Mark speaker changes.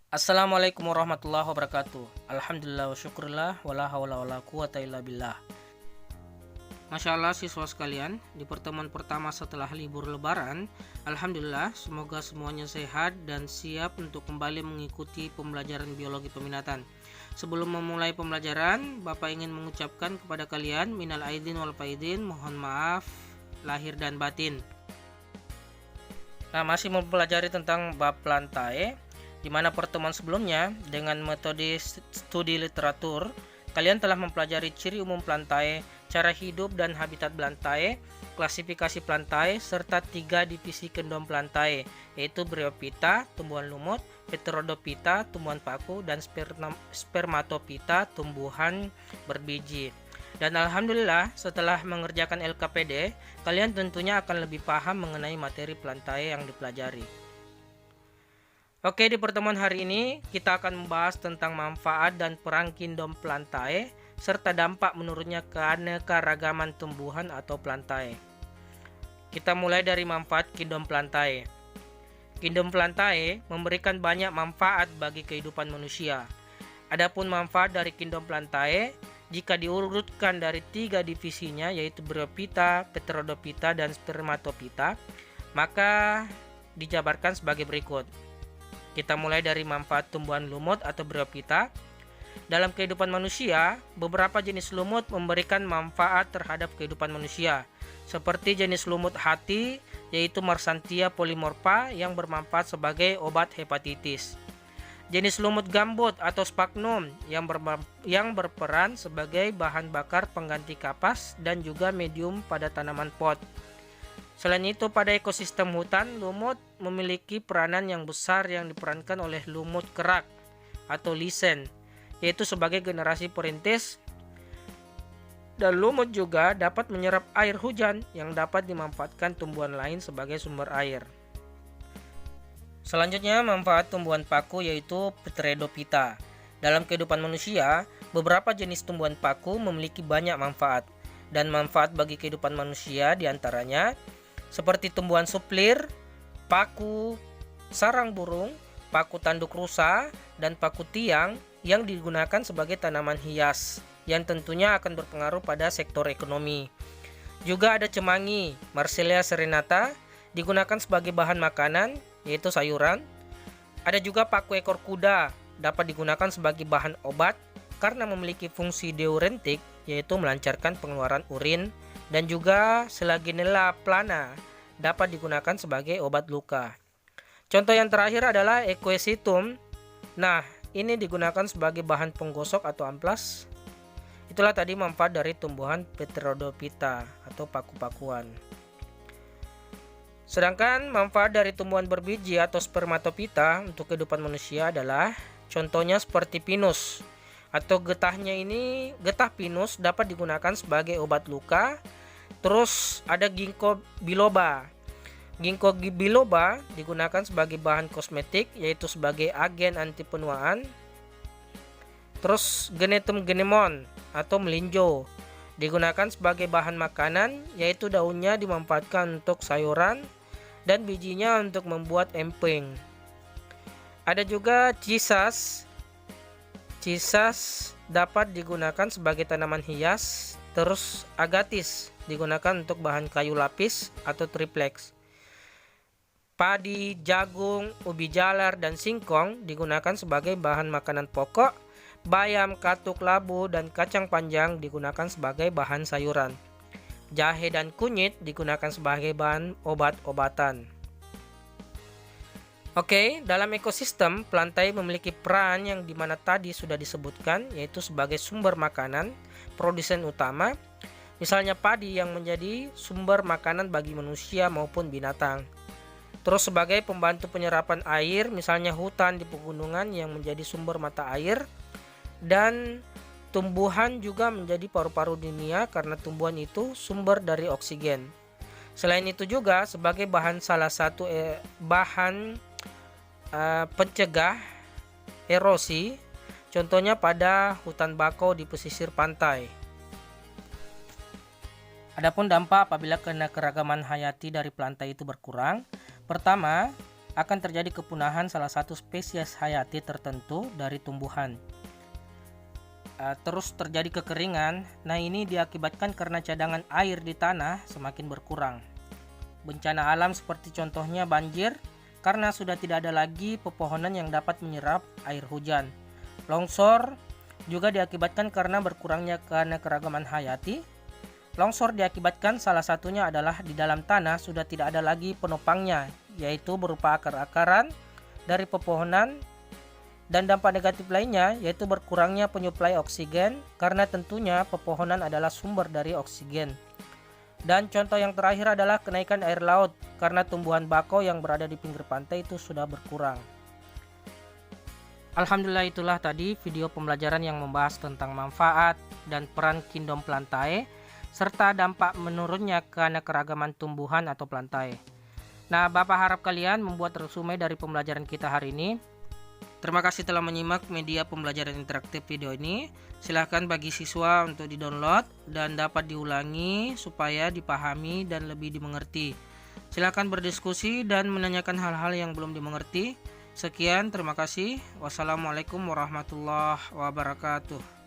Speaker 1: Assalamualaikum warahmatullahi wabarakatuh. Alhamdulillah wa syukurillah wala haula wala quwata illa billah. Masya Allah siswa sekalian, di pertemuan pertama setelah libur lebaran, Alhamdulillah semoga semuanya sehat dan siap untuk kembali mengikuti pembelajaran biologi peminatan. Sebelum memulai pembelajaran, Bapak ingin mengucapkan kepada kalian minal aidin wal faidin, mohon maaf lahir dan batin. Nah, masih mempelajari tentang bab plantae, di mana pertemuan sebelumnya dengan metode studi literatur, kalian telah mempelajari ciri umum plantae, cara hidup dan habitat plantae, klasifikasi plantae, serta 3 divisi kendom plantae, yaitu Bryophyta, tumbuhan lumut, Pteridophyta, tumbuhan paku, dan Spermatophyta, tumbuhan berbiji. Dan alhamdulillah setelah mengerjakan LKPD, kalian tentunya akan lebih paham mengenai materi plantae yang dipelajari. Oke, di pertemuan hari ini kita akan membahas tentang manfaat dan peran kindom plantae serta dampak menurunnya keanekaragaman tumbuhan atau plantae. Kita mulai dari manfaat kindom plantae. Kindom plantae memberikan banyak manfaat bagi kehidupan manusia. Adapun manfaat dari kindom plantae jika diurutkan dari 3 divisinya, yaitu Bryophyta, Pteridophyta, dan Spermatophyta, maka dijabarkan sebagai berikut. Kita mulai dari manfaat tumbuhan lumut atau Bryophyta. Dalam kehidupan manusia, beberapa jenis lumut memberikan manfaat terhadap kehidupan manusia, seperti jenis lumut hati, yaitu Marsanthia polymorpha yang bermanfaat sebagai obat hepatitis. Jenis lumut gambut atau Sphagnum yang berperan sebagai bahan bakar pengganti kapas dan juga medium pada tanaman pot. Selain itu, pada ekosistem hutan, lumut memiliki peranan yang besar yang diperankan oleh lumut kerak atau lisen, yaitu sebagai generasi perintis. Dan lumut juga dapat menyerap air hujan yang dapat dimanfaatkan tumbuhan lain sebagai sumber air. Selanjutnya, manfaat tumbuhan paku yaitu Pteridophyta. Dalam kehidupan manusia, beberapa jenis tumbuhan paku memiliki banyak manfaat. Dan manfaat bagi kehidupan manusia diantaranya seperti tumbuhan suplir, paku, sarang burung, paku tanduk rusa, dan paku tiang yang digunakan sebagai tanaman hias yang tentunya akan berpengaruh pada sektor ekonomi. Juga ada cemangi, Marsilea serenata, digunakan sebagai bahan makanan, yaitu sayuran. Ada juga paku ekor kuda, dapat digunakan sebagai bahan obat karena memiliki fungsi diuretik, yaitu melancarkan pengeluaran urin. Dan juga Selaginella plana dapat digunakan sebagai obat luka. Contoh yang terakhir adalah Equisetum. Nah, ini digunakan sebagai bahan penggosok atau amplas. Itulah tadi manfaat dari tumbuhan Pteridophyta atau paku-pakuan. Sedangkan manfaat dari tumbuhan berbiji atau Spermatophyta untuk kehidupan manusia adalah contohnya seperti pinus atau getahnya ini, getah pinus dapat digunakan sebagai obat luka. Terus ada ginkgo biloba. Ginkgo biloba digunakan sebagai bahan kosmetik, yaitu sebagai agen anti penuaan. Terus Genetum genemon atau melinjo digunakan sebagai bahan makanan, yaitu daunnya dimanfaatkan untuk sayuran dan bijinya untuk membuat emping. Ada juga cisas. Cisas dapat digunakan sebagai tanaman hias. Terus agatis digunakan untuk bahan kayu lapis atau triplex. Padi, jagung, ubi jalar, dan singkong digunakan sebagai bahan makanan pokok. Bayam, katuk, labu, dan kacang panjang digunakan sebagai bahan sayuran. Jahe dan kunyit digunakan sebagai bahan obat-obatan. Oke, dalam ekosistem, plantae memiliki peran yang dimana tadi sudah disebutkan, yaitu sebagai sumber makanan, produsen utama, misalnya padi yang menjadi sumber makanan bagi manusia maupun binatang. Terus sebagai pembantu penyerapan air, misalnya hutan di pegunungan yang menjadi sumber mata air, dan tumbuhan juga menjadi paru-paru dunia karena tumbuhan itu sumber dari oksigen. Selain itu juga sebagai salah satu bahan pencegah erosi, contohnya pada hutan bakau di pesisir pantai. Adapun dampak apabila keanekaragaman hayati dari plantae itu berkurang, pertama, akan terjadi kepunahan salah satu spesies hayati tertentu dari tumbuhan. Terus terjadi kekeringan. Nah, ini diakibatkan karena cadangan air di tanah semakin berkurang. Bencana alam seperti contohnya banjir karena sudah tidak ada lagi pepohonan yang dapat menyerap air hujan. Longsor juga diakibatkan karena berkurangnya keanekaragaman hayati. Longsor diakibatkan salah satunya adalah di dalam tanah sudah tidak ada lagi penopangnya, yaitu berupa akar-akaran dari pepohonan, dan dampak negatif lainnya yaitu berkurangnya penyuplai oksigen karena tentunya pepohonan adalah sumber dari oksigen. Dan contoh yang terakhir adalah kenaikan air laut karena tumbuhan bakau yang berada di pinggir pantai itu sudah berkurang. Alhamdulillah, itulah tadi video pembelajaran yang membahas tentang manfaat dan peran Kingdom Plantae serta dampak menurunnya keanekaragaman tumbuhan atau plantae. Nah, Bapak harap kalian membuat resume dari pembelajaran kita hari ini. Terima kasih telah menyimak media pembelajaran interaktif video ini. Silahkan bagi siswa untuk di-download dan dapat diulangi supaya dipahami dan lebih dimengerti. Silahkan berdiskusi dan menanyakan hal-hal yang belum dimengerti. Sekian, terima kasih. Wassalamualaikum warahmatullahi wabarakatuh.